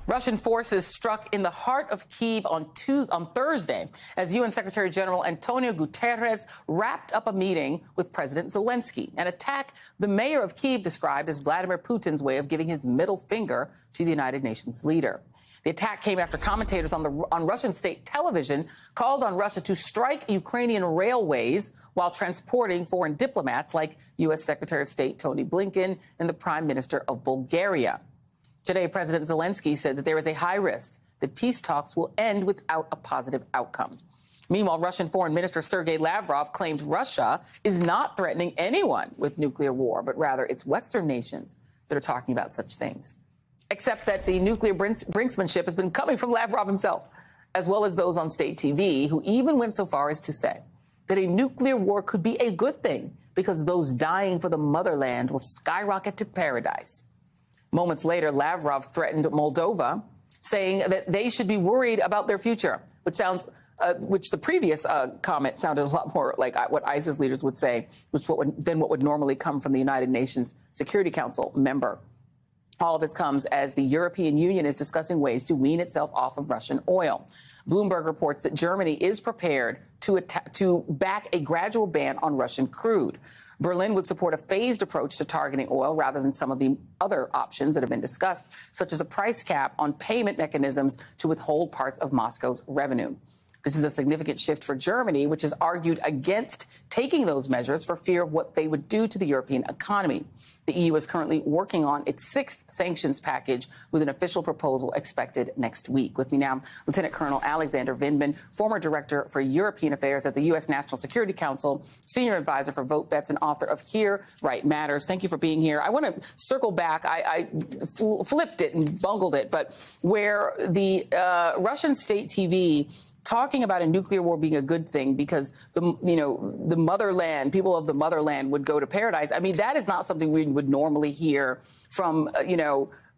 Russian forces struck in the heart of Kyiv on Thursday as UN Secretary General Antonio Guterres wrapped up a meeting with President Zelensky, an attack the mayor of Kyiv described as Vladimir Putin's way of giving his middle finger to the United Nations leader. The attack came after commentators on Russian state television called on Russia to strike Ukrainian railways while transporting foreign diplomats like U.S. Secretary of State Tony Blinken and the Prime Minister of Bulgaria. Today, President Zelensky said that there is a high risk that peace talks will end without a positive outcome. Meanwhile, Russian Foreign Minister Sergei Lavrov claimed Russia is not threatening anyone with nuclear war, but rather it's Western nations that are talking about such things. Except that the nuclear brinksmanship has been coming from Lavrov himself, as well as those on state TV, who even went so far as to say that a nuclear war could be a good thing because those dying for the motherland will skyrocket to paradise. Moments later, Lavrov threatened Moldova, saying that they should be worried about their future, which the previous comment sounded a lot more like what ISIS leaders would say, than what would normally come from the United Nations Security Council member. All of this comes as the European Union is discussing ways to wean itself off of Russian oil. Bloomberg reports that Germany is prepared to back a gradual ban on Russian crude. Berlin would support a phased approach to targeting oil rather than some of the other options that have been discussed, such as a price cap on payment mechanisms to withhold parts of Moscow's revenue. This is a significant shift for Germany, which has argued against taking those measures for fear of what they would do to the European economy. The EU is currently working on its sixth sanctions package with an official proposal expected next week. With me now, Lieutenant Colonel Alexander Vindman, former Director for European Affairs at the U.S. National Security Council, Senior Advisor for Vote Bets, and author of Here Right Matters. Thank you for being here. I want to circle back. I flipped it and bungled it, but where the Russian state TV talking about a nuclear war being a good thing because the motherland, people of the motherland would go to paradise. I mean, that is not something we would normally hear from,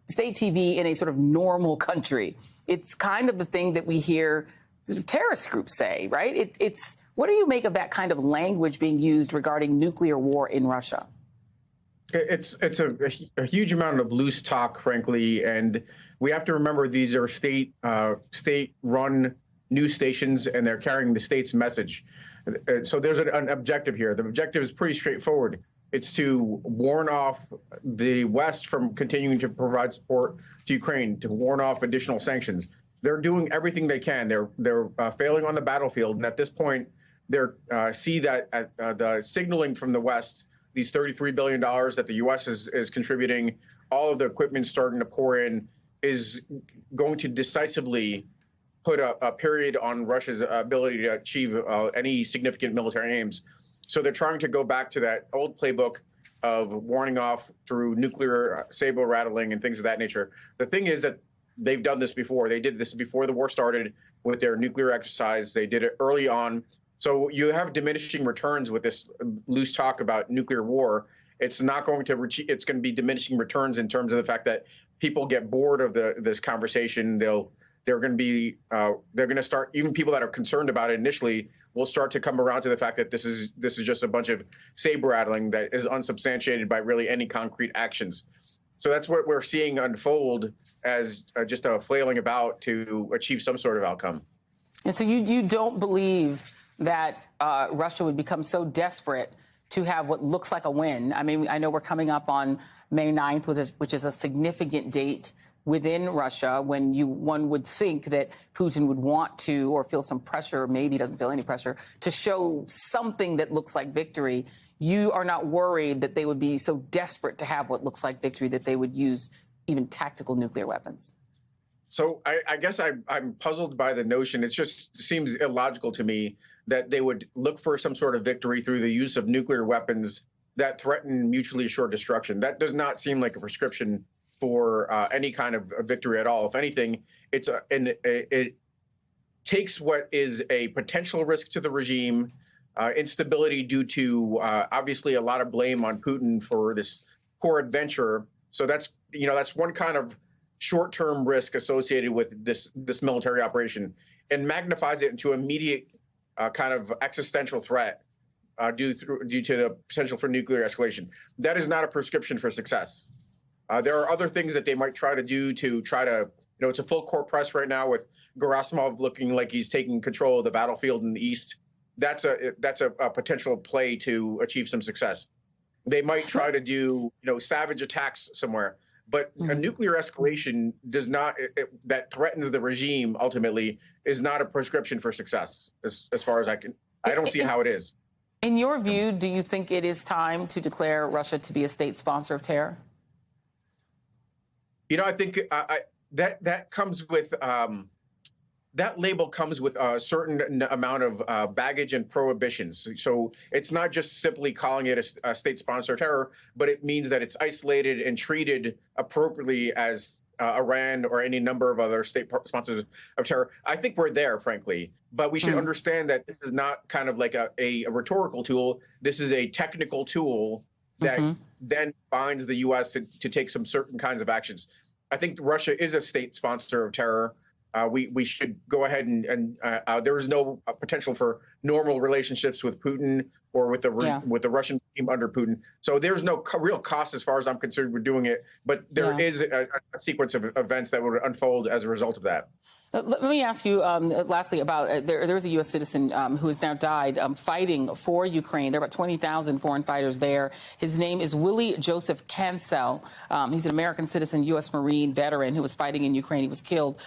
state TV in a sort of normal country. It's kind of the thing that we hear sort of terrorist groups say, right? What do you make of that kind of language being used regarding nuclear war in Russia? It's a huge amount of loose talk, frankly, and we have to remember these are state-run news stations, and they're carrying the state's message. So there's an objective here. The objective is pretty straightforward. It's to warn off the West from continuing to provide support to Ukraine, to warn off additional sanctions. They're doing everything they can. They're failing on the battlefield, and at this point, they're see that the signaling from the West, these $33 billion that the U.S. is contributing, all of the equipment starting to pour in, is going to decisively put a period on Russia's ability to achieve any significant military aims. So they're trying to go back to that old playbook of warning off through nuclear saber rattling and things of that nature. The thing is that they've done this before. They did this before the war started with their nuclear exercise. They did it early on. So you have diminishing returns with this loose talk about nuclear war. It's not going to it's going to be diminishing returns in terms of the fact that people get bored of this conversation. They're going to start, even people that are concerned about it initially will start to come around to the fact that this is just a bunch of saber rattling that is unsubstantiated by really any concrete actions. So that's what we're seeing unfold as just a flailing about to achieve some sort of outcome. And so you don't believe that Russia would become so desperate to have what looks like a win? I mean, I know we're coming up on May 9th, which is a significant date within Russia, when one would think that Putin would want to, or feel some pressure, maybe he doesn't feel any pressure, to show something that looks like victory. You are not worried that they would be so desperate to have what looks like victory that they would use even tactical nuclear weapons? So I guess I'm puzzled by the notion. It just seems illogical to me that they would look for some sort of victory through the use of nuclear weapons that threaten mutually assured destruction. That does not seem like a prescription for any kind of victory at all. If anything, it takes what is a potential risk to the regime, instability due to obviously a lot of blame on Putin for this poor adventure. So that's one kind of short-term risk associated with this military operation, and magnifies it into immediate kind of existential threat due to the potential for nuclear escalation. That is not a prescription for success. There are other things that they might try to do to try to it's a full court press right now with Gerasimov looking like he's taking control of the battlefield in the east. That's a potential play to achieve some success. They might try to do, savage attacks somewhere, but a nuclear escalation does not, that threatens the regime ultimately, is not a prescription for success, as far as I don't see how it is. In your view, do you think it is time to declare Russia to be a state sponsor of terror? I think that comes with that label comes with a certain amount of baggage and prohibitions. So it's not just simply calling it a state sponsor of terror, but it means that it's isolated and treated appropriately as Iran or any number of other state sponsors of terror. I think we're there, frankly, but we should understand that this is not kind of like a rhetorical tool. This is a technical tool that then binds the U.S. to take some certain kinds of actions. I think Russia is a state sponsor of terror. We should go ahead and there is no potential for normal relationships with Putin or with the Russian team under Putin. So there's no real cost as far as I'm concerned with doing it. But there is a sequence of events that would unfold as a result of that. Let me ask you lastly about there was a U.S. citizen who has now died fighting for Ukraine. There are about 20,000 foreign fighters there. His name is Willie Joseph Cancel. He's an American citizen, U.S. Marine veteran who was fighting in Ukraine. He was killed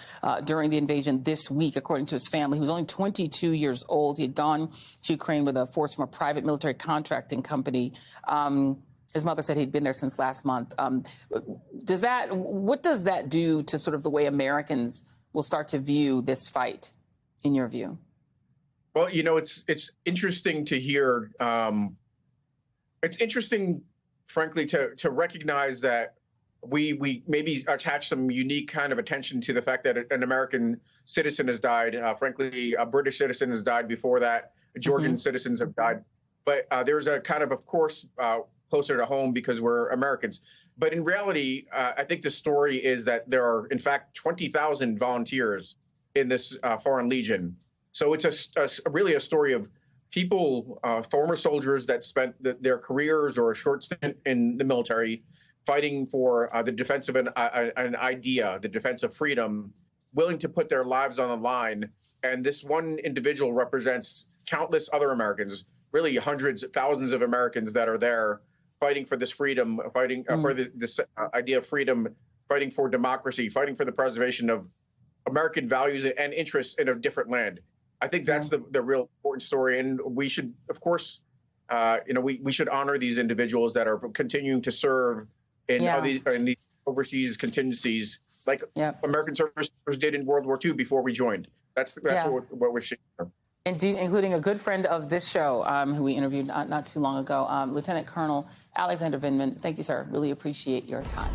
during the invasion this week, according to his family. He was only 22 years old. He had gone to Ukraine with a force from a private military contracting company. His mother said he'd been there since last month. What does that do to sort of the way Americans will start to view this fight, in your view? Well, it's interesting to hear. It's interesting, frankly, to recognize that we maybe attach some unique kind of attention to the fact that an American citizen has died. Frankly, a British citizen has died before that. Georgian citizens have died. But there's a kind of course, closer to home because we're Americans. But in reality, I think the story is that there are, in fact, 20,000 volunteers in this Foreign Legion. So it's really a story of people, former soldiers that spent their careers or a short stint in the military fighting for the defense of an idea, the defense of freedom, willing to put their lives on the line. And this one individual represents countless other Americans, really hundreds, thousands of Americans that are there fighting for this freedom, fighting for this idea of freedom, fighting for democracy, fighting for the preservation of American values and interests in a different land. I think that's the real important story. And we should, of course, we should honor these individuals that are continuing to serve in these overseas contingencies, like American service members did in World War II before we joined. That's what we're seeing. Indeed, including a good friend of this show, who we interviewed not too long ago, Lieutenant Colonel Alexander Vindman. Thank you, sir. Really appreciate your time.